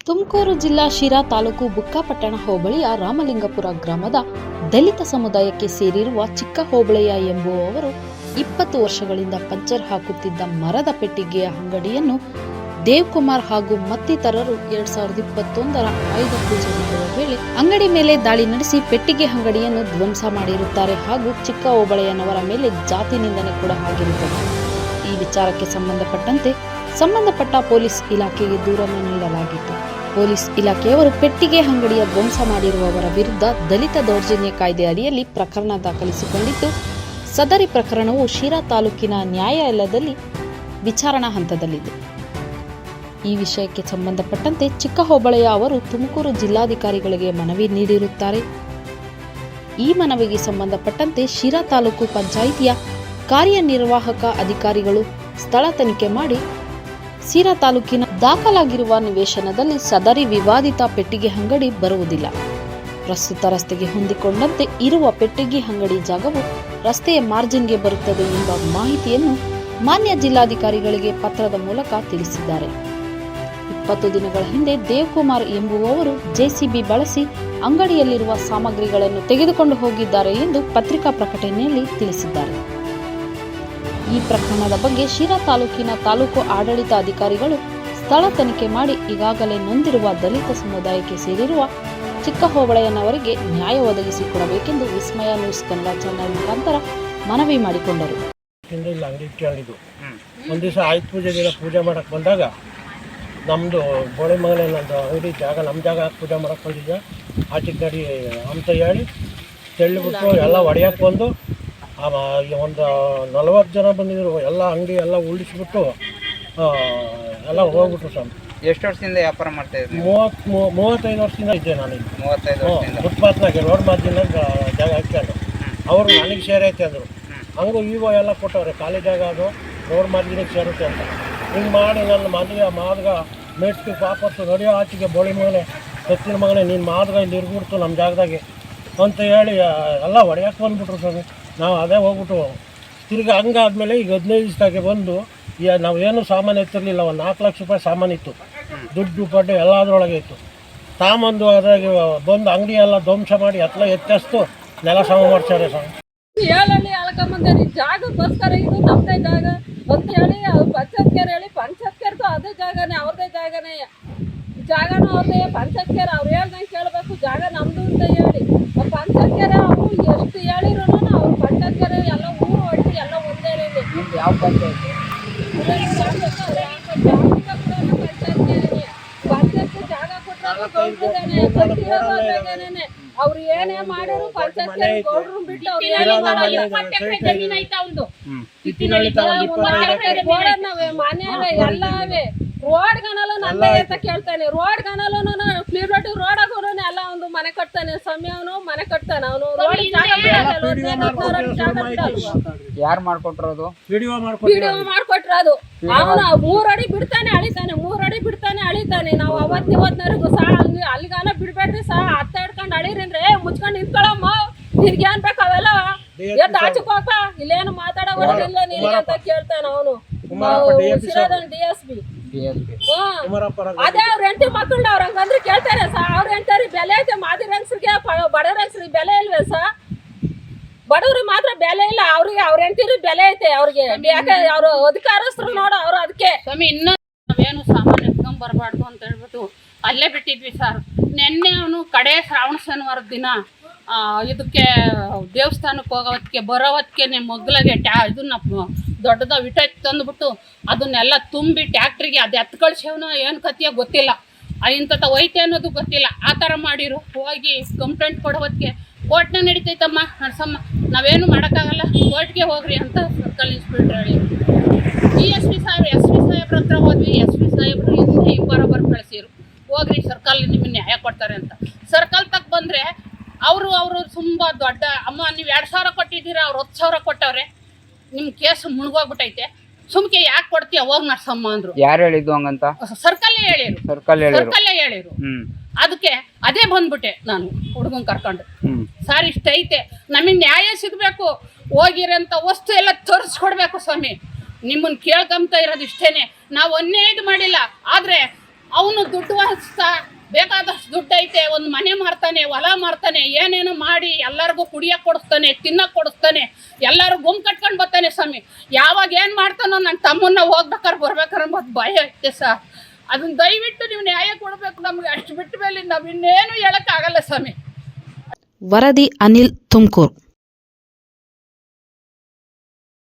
ತುಮಕೂರು ಜಿಲ್ಲಾ ಶಿರಾ ತಾಲೂಕು ಬುಕ್ಕಾಪಟ್ಟಣ ಹೋಬಳಿಯ ರಾಮಲಿಂಗಪುರ ಗ್ರಾಮದ ದಲಿತ ಸಮುದಾಯಕ್ಕೆ ಸೇರಿರುವ ಚಿಕ್ಕ ಹೋಬಳೆಯ ಎಂಬುವವರು 20 ವರ್ಷಗಳಿಂದ ಪಂಚರ್ ಹಾಕುತ್ತಿದ್ದ ಮರದ ಪೆಟ್ಟಿಗೆಯ ಅಂಗಡಿಯನ್ನು ದೇವ್ಕುಮಾರ್ ಹಾಗೂ ಮತ್ತಿತರರು 2021ರ ಆಯುಧ ಪೂಜೆ ಮಾಡುವ ವೇಳೆ ಅಂಗಡಿ ಮೇಲೆ ದಾಳಿ ನಡೆಸಿ ಪೆಟ್ಟಿಗೆ ಅಂಗಡಿಯನ್ನು ಧ್ವಂಸ ಮಾಡಿರುತ್ತಾರೆ ಹಾಗೂ ಚಿಕ್ಕ ಹೋಬಳೆಯನವರ ಮೇಲೆ ಜಾತಿ ನಿಂದನೆ ಕೂಡ ಆಗಿರುತ್ತದೆ. ಈ ವಿಚಾರಕ್ಕೆ ಸಂಬಂಧಪಟ್ಟ ಪೊಲೀಸ್ ಇಲಾಖೆಗೆ ದೂರನ್ನು ನೀಡಲಾಗಿತ್ತು. ಪೊಲೀಸ್ ಇಲಾಖೆಯವರು ಪೆಟ್ಟಿಗೆ ಅಂಗಡಿಯ ಧ್ವಂಸ ಮಾಡಿರುವವರ ವಿರುದ್ಧ ದಲಿತ ದೌರ್ಜನ್ಯ ಕಾಯ್ದೆ ಅಡಿಯಲ್ಲಿ ಪ್ರಕರಣ ದಾಖಲಿಸಿಕೊಂಡಿದ್ದು, ಸದರಿ ಪ್ರಕರಣವು ಶಿರಾ ತಾಲೂಕಿನ ನ್ಯಾಯಾಲಯದಲ್ಲಿ ವಿಚಾರಣಾ ಹಂತದಲ್ಲಿದೆ. ಈ ವಿಷಯಕ್ಕೆ ಸಂಬಂಧಪಟ್ಟಂತೆ ಚಿಕ್ಕ ಹೋಬಳೆಯ ಅವರು ತುಮಕೂರು ಜಿಲ್ಲಾಧಿಕಾರಿಗಳಿಗೆ ಮನವಿ ನೀಡಿರುತ್ತಾರೆ. ಈ ಮನವಿಗೆ ಸಂಬಂಧಪಟ್ಟಂತೆ ಶಿರಾ ತಾಲೂಕು ಪಂಚಾಯಿತಿಯ ಕಾರ್ಯನಿರ್ವಾಹಕ ಅಧಿಕಾರಿಗಳು ಸ್ಥಳ ತನಿಖೆ ಮಾಡಿ ಶಿರಾ ತಾಲೂಕಿನ ದಾಖಲಾಗಿರುವ ನಿವೇಶನದಲ್ಲಿ ಸದರಿ ವಿವಾದಿತ ಪೆಟ್ಟಿಗೆ ಅಂಗಡಿ ಬರುವುದಿಲ್ಲ. ಪ್ರಸ್ತುತ ರಸ್ತೆಗೆ ಹೊಂದಿಕೊಂಡಂತೆ ಇರುವ ಪೆಟ್ಟಿಗೆ ಅಂಗಡಿ ಜಾಗವು ರಸ್ತೆಯ ಮಾರ್ಜಿನ್ಗೆ ಬರುತ್ತದೆ ಎಂಬ ಮಾಹಿತಿಯನ್ನು ಮಾನ್ಯ ಜಿಲ್ಲಾಧಿಕಾರಿಗಳಿಗೆ ಪತ್ರದ ಮೂಲಕ ತಿಳಿಸಿದ್ದಾರೆ. 20 ದಿನಗಳ ಹಿಂದೆ ದೇವ್ಕುಮಾರ್ ಎಂಬುವವರು ಜೆಸಿಬಿ ಬಳಸಿ ಅಂಗಡಿಯಲ್ಲಿರುವ ಸಾಮಗ್ರಿಗಳನ್ನು ತೆಗೆದುಕೊಂಡು ಹೋಗಿದ್ದಾರೆ ಎಂದು ಪತ್ರಿಕಾ ಪ್ರಕಟಣೆಯಲ್ಲಿ ತಿಳಿಸಿದ್ದಾರೆ. ಈ ಪ್ರಕರಣದ ಬಗ್ಗೆ ಶಿರಾ ತಾಲೂಕಿನ ತಾಲೂಕು ಆಡಳಿತ ಅಧಿಕಾರಿಗಳು ಸ್ಥಳ ತನಿಖೆ ಮಾಡಿ ಈಗಾಗಲೇ ನೊಂದಿರುವ ದಲಿತ ಸಮುದಾಯಕ್ಕೆ ಸೇರಿರುವ ಚಿಕ್ಕ ಹೋಬಳೆಯನವರಿಗೆ ನ್ಯಾಯ ಒದಗಿಸಿಕೊಡಬೇಕೆಂದು ವಿಸ್ಮಯ ನ್ಯೂಸ್ ಕನ್ನಡ ಚಾನೆಲ್ ಮುಖಾಂತರ ಮನವಿ ಮಾಡಿಕೊಂಡರು. ಒಂದು ದಿವಸ ಆಯುಧ ಪೂಜೆ ದಿನ ಪೂಜೆ ಮಾಡಕ್ಕೆ ಬಂದಾಗ ನಮ್ಮದು ಗೋಳಿ ಮಗನೇ ನಂದು ಅಂಗಡಿ ಜಾಗ ನಮ್ಮ ಜಾಗ ಪೂಜೆ ಮಾಡಕ್ಕೆ ಬಂದಿದ್ದೆ. ಆಚೆಗೆ ನಡಿ ಅಂತ ಹೇಳಿ ತೆಳ್ಳಿಬಿಟ್ಟು ಎಲ್ಲ ಹೊಡೆಯಕ್ಕೆ ಬಂದು ಒಂದು 40 ಜನ ಬಂದಿದ್ರು. ಎಲ್ಲ ಅಂಗಡಿ ಎಲ್ಲ ಉಳಿಸ್ಬಿಟ್ಟು ಎಲ್ಲ ಹೋಗ್ಬಿಟ್ರು ಸರ್. ಎಷ್ಟು ವರ್ಷದಿಂದ ವ್ಯಾಪಾರ ಮಾಡ್ತಾ ಇದ್ರಿ? 35 ವರ್ಷದಿಂದ ಇದ್ದೆ ನಾನು. 35 ವರ್ಷದಿಂದ ಫುಟ್ಪಾತ್ನಾಗೆ ರೋಡ್ ಮಾರ್ಜಿನ ಜಾಗ ಹಾಕ್ಕೊಂಡು ಅವರು ನನಗೆ ಸೇರೈತೆ ಅಂದರು. ಹಂಗೂ ಈಗ ಎಲ್ಲ ಕೊಟ್ಟವ್ರೆ, ಖಾಲಿ ಜಾಗ ಅದು ರೋಡ್ ಮಾರ್ಜಿನಿಗೆ ಸೇರುತ್ತೆ ಅಂತ. ಹಿಂಗೆ ಮಾಡಿ ನನ್ನ ಮಾದ್ಗ ಮೆಟ್ಟು ಪಾಪತ್ತು ನಡೆಯೋ ಆಚೆಗೆ ಬೋಳಿ ಮಗನೇ ಸತ್ತಿನ ಮಗನೇ ನೀನು ಮಾದ್ಗ ಇಲ್ಲಿ ಇರ್ಬಿಡ್ತು ನಮ್ಮ ಜಾಗದಾಗೆ ಅಂತ ಹೇಳಿ ಎಲ್ಲ ಹೊಡೆಯಕ್ಕೆ ಬಂದುಬಿಟ್ರು ಸ್ವಾಮಿ. ನಾವು ಅದೇ ಹೋಗ್ಬಿಟ್ಟು ತಿರ್ಗಿ ಹಂಗಾದ್ಮೇಲೆ ಈಗ 15 ದಿವಸದಾಗೆ ಬಂದು ನಾವೇನು ಸಾಮಾನು ಎತ್ತಿರಲಿಲ್ಲ. ಒಂದು 4 ಲಕ್ಷ ರೂಪಾಯಿ ಸಾಮಾನು ಇತ್ತು, ದುಡ್ಡು ಪಡ್ಡು ಎಲ್ಲ ಅದರೊಳಗೆ ಇತ್ತು. ತಾಮಂದು ಅದ್ರಾಗೆ ಬಂದು ಅಂಗಡಿ ಎಲ್ಲ ಧ್ವಂಸ ಮಾಡಿ ಎತ್ತಷ್ಟು ನೆಲ ಸಮ ಮಾಡ್ತಾರೆ ಸ್ವಾಮಿ. ಹೇಳಿ ಅಳ್ಕೊಂಬಂದೇರಿ ಜಾಗಕ್ಕೋಸ್ಕರ ಇದು ನಮ್ಮದೇ ಜಾಗ ಅಂತ ಹೇಳಿ ಅವ್ರು ಪಂಚಾಯತ್ಕೇರ್ ಹೇಳಿ ಪಂಚಾಯತ್ಕೇರ್ದು ಅದೇ ಜಾಗನೇ, ಅವ್ರದೇ ಜಾಗನೇ, ಜಾಗನೂ ಅವ್ರದೇ. ಪಂಚಾಯತ್ಕೇರ್ ಅವ್ರು ಹೇಳ್ದಂಗೆ ಕೇಳಬೇಕು, ಜಾಗ ನಮ್ಮದು ಅಂತ ಹೇಳಿ ಪಂಚಾಯತ್ಕೇರ್ ಅವರು ಎಷ್ಟು ಹೇಳಿದ್ರು ಅವ್ರು ಪಂಚಾಯತ್ಕೇರ್ ಎಲ್ಲ ಊರು ಒಟ್ಟು ಎಲ್ಲ ಒಂದೇ ರೀತಿ. ಯಾವ ಪಂಚಾಯತ್? ಪಂಚಾಯತ್ ಜಾಗ ಕೊಟ್ಟರೆ ಅವ್ರು ಏನೇ ಮಾಡಿದ್ರು ಪಂಚಾಯತ್ ಗೌಡ್ರು ಬಿಟ್ಟು ಅವ್ರು ಏನೇ ಮಾಡಲ್ಲ. ಮನೆ ಎಲ್ಲ ಅವೆ, ರೋಡ್ ಗನಲು ನಂದೇ ಅಂತ ಕೇಳ್ತಾನೆ. ರೋಡ್ ಗನಲು ಕ್ಲೀನ್ ರೋಡ್ ಆಗೋನು ಎಲ್ಲ ಒಂದು ಮನೆ ಕಟ್ತಾನೆ. ಸಮಯವನು ಮನೆ ಕಟ್ತಾನೆ. ಅವನು ಯಾರು ಮಾಡ್ಕೊಟ್ರೋದು? ವಿಡಿಯೋ ಮಾಡ್ಕೊಟ್ರದು. ಅವನು 3 ಅಡಿ ಬಿಡ್ತಾನೆ ಅಳಿತಾನೆ, 3 ಅಡಿ ಬಿಡ್ತಾನೆ ಅಳಿತಾನೆ. ನಾವು ಅವತ್ತಿವತ್ನವರೆಗೂ ಸಹ ಅಲ್ಲಿಗಾನ ಬಿಡ್ಬೇಡ್ರಿ ಸಹ ಹತ್ತ ಹಿಡ್ಕೊಂಡು ಅಳಿರಿಂದ್ರೆ ಮುಚ್ಕೊಂಡು ನಿಂತ್ಕೊಳಮ್ಮ, ನಿನ್ಗೆ ಏನ್ ಬೇಕು ಅವೆಲ್ಲ ಎದ್ದು ಆಚಕೋಕ, ಇಲ್ಲೇನು ಮಾತಾಡೋದಿಲ್ಲ ನಿನ್ಗೆ ಅಂತ ಕೇಳ್ತಾನೆ ಅವನು. DSP ಅದೇ ಅವ್ರ ಹೆಂಡತಿ ಮಕ್ಕಳು ಅವ್ರ ಹಂಗಂದ್ರೆ ಕೇಳ್ತಾರೆ ಸಹ. ಅವ್ರ ಹೆಂಡತಿ ಬೆಲೆ ಐತೆ, ಮಾದಿರ ಹೆಂಗಸ್ರಿಗೆ ಬಡ ಹೆಂಗಸ್ರಿಗೆ ಬೆಲೆ ಇಲ್ವೇ ಸಹ? ಬಡವ್ರಿಗೆ ಮಾತ್ರ ಬೆಲೆ ಇಲ್ಲ, ಅವ್ರಿಗೆ ಅವ್ರ ಹೆಂಡತಿರಿಗೆ ಬೆಲೆ ಐತೆ. ಅವ್ರಿಗೆ ಯಾಕೆ ಅವ್ರು ಅಧಿಕಾರಸ್ಥರು ನೋಡು ಅವ್ರು. ಅದಕ್ಕೆ ಸ್ವಾಮಿ ಇನ್ನೂ ನಾವೇನು ಸಾಮಾನು ಎತ್ಕೊಂಡ್ ಬರಬಾರ್ದು ಅಂತ ಹೇಳ್ಬಿಟ್ಟು ಅಲ್ಲೇ ಬಿಟ್ಟಿದ್ವಿ ಸರ್. ನಿನ್ನೆ ಅವನು ಕಡೆ ಶ್ರಾವಣ ಶನಿವಾರದ ದಿನ ಇದಕ್ಕೆ ದೇವಸ್ಥಾನಕ್ಕೆ ಹೋಗೋವತ್ತಿಗೆ ಬರೋವತ್ತಿಗೆ ಮಗ್ಳಿಗೆ ಇದನ್ನ ದೊಡ್ಡದ ವಿಟ ತಂದುಬಿಟ್ಟು ಅದನ್ನೆಲ್ಲ ತುಂಬಿ ಟ್ಯಾಕ್ಟ್ರಿಗೆ ಅದು ಎತ್ತು ಕಳ್ಸೇವನೋ ಏನು ಕತ್ತಿಯೋ ಗೊತ್ತಿಲ್ಲ, ಇಂಥದ್ದು ಹೋಯ್ತೆ ಅನ್ನೋದು ಗೊತ್ತಿಲ್ಲ. ಆ ಥರ ಮಾಡಿರು. ಹೋಗಿ ಕಂಪ್ಲೇಂಟ್ ಕೊಡೋವತ್ತಿಗೆ ಕೋರ್ಟ್ನ ನಡೀತೈತಮ್ಮ ನಡ್ಸಮ್ಮ, ನಾವೇನು ಮಾಡೋಕ್ಕಾಗಲ್ಲ, ಕೋರ್ಟ್ಗೆ ಹೋಗ್ರಿ ಅಂತ ಸರ್ಕಲ್ ಇನ್ಸ್ಪೆಕ್ಟರ್ ಹೇಳಿ. SP ಸಾಹೇಬ್ರ ಹತ್ರ ಹೋದ್ವಿ. SP ಸಾಹೇಬ್ರು ಹಿಂದೆ ಬರೋಬ್ಬರು ಕಳಿಸಿರು, ಹೋಗ್ರಿ ಸರ್ಕಲ್ ನಿಮಗೆ ನ್ಯಾಯ ಕೊಡ್ತಾರೆ ಅಂತ. ಸರ್ಕಲ್ ತಕ್ಕ ಬಂದರೆ ಅವರು ತುಂಬ ದೊಡ್ಡ ಅಮ್ಮ ನೀವು 2,000 ಕೊಟ್ಟಿದ್ದೀರಾ, ಅವ್ರು 10,000 ಕೊಟ್ಟವ್ರೆ, ನಿಮ್ಮ ಕೇಸು ಮುಳುಗೋಗ್ಬಿಟ್ಟೈತೆ, ಸುಮ್ಕೆ ಯಾಕೆ ಕೊಡ್ತೀಯ ಹೋಗಿ ನಡ್ಸಮ್ಮ ಅಂದ್ರು. ಯಾರು ಹೇಳಿದ್ದು ಹಂಗಂತ? ಸರ್ಕಲ್ಲೇ ಹೇಳಿರು. ಅದಕ್ಕೆ ಅದೇ ಬಂದ್ಬಿಟ್ಟೆ ನಾನು ಹುಡುಗನ್ ಕರ್ಕೊಂಡು. ಸರ್ ಇಷ್ಟೈತೆ, ನಮಗೆ ನ್ಯಾಯ ಸಿಗಬೇಕು, ಹೋಗಿರೋಂಥ ವಸ್ತು ಎಲ್ಲ ತೋರಿಸ್ಕೊಡ್ಬೇಕು ಸ್ವಾಮಿ. ನಿಮ್ಮನ್ನು ಕೇಳ್ಕೊಂತ ಇರೋದು ಇಷ್ಟೇನೆ. ನಾವು ಅನ್ಯಾಯ ಮಾಡಿಲ್ಲ, ಆದರೆ ಅವನು ದುಡ್ಡು ಹಚ್ತಾ ಬೇಕಾದಷ್ಟು ದುಡ್ಡು ಐತೆ, ಒಂದು ಮನೆ ಮಾರ್ತಾನೆ, ಹೊಲ ಮಾರ್ತಾನೆ, ಏನೇನು ಮಾಡಿ ಎಲ್ಲರಿಗೂ ಕುಡಿಯೋಕೆ ಕೊಡಿಸ್ತಾನೆ, ತಿನ್ನೋಕೆ ಕೊಡಿಸ್ತಾನೆ, ಎಲ್ಲರೂ ಗುಂಪು ಕಟ್ಕೊಂಡು ಬರ್ತಾನೆ ಸ್ವಾಮಿ. ಯಾವಾಗ ಏನು ಮಾಡ್ತಾನೋ ನನ್ನ ತಮ್ಮನ್ನ ಹೋಗ್ಬೇಕಾದ್ರೆ ಬರ್ಬೇಕಾದ್ರೆ ಮತ್ತು ಭಯ ಐತೆ ಸರ್. ಅದನ್ನ ದಯವಿಟ್ಟು ನೀವು ನ್ಯಾಯ ಕೊಡಬೇಕು ನಮಗೆ. ಅಷ್ಟು ಬಿಟ್ಟ ಮೇಲೆ ನಾವು ಇನ್ನೇನು ಹೇಳೋಕ್ಕಾಗಲ್ಲ ಸ್ವಾಮಿ. ವರದಿ ಅನಿಲ್ ತುಮಕೂರು.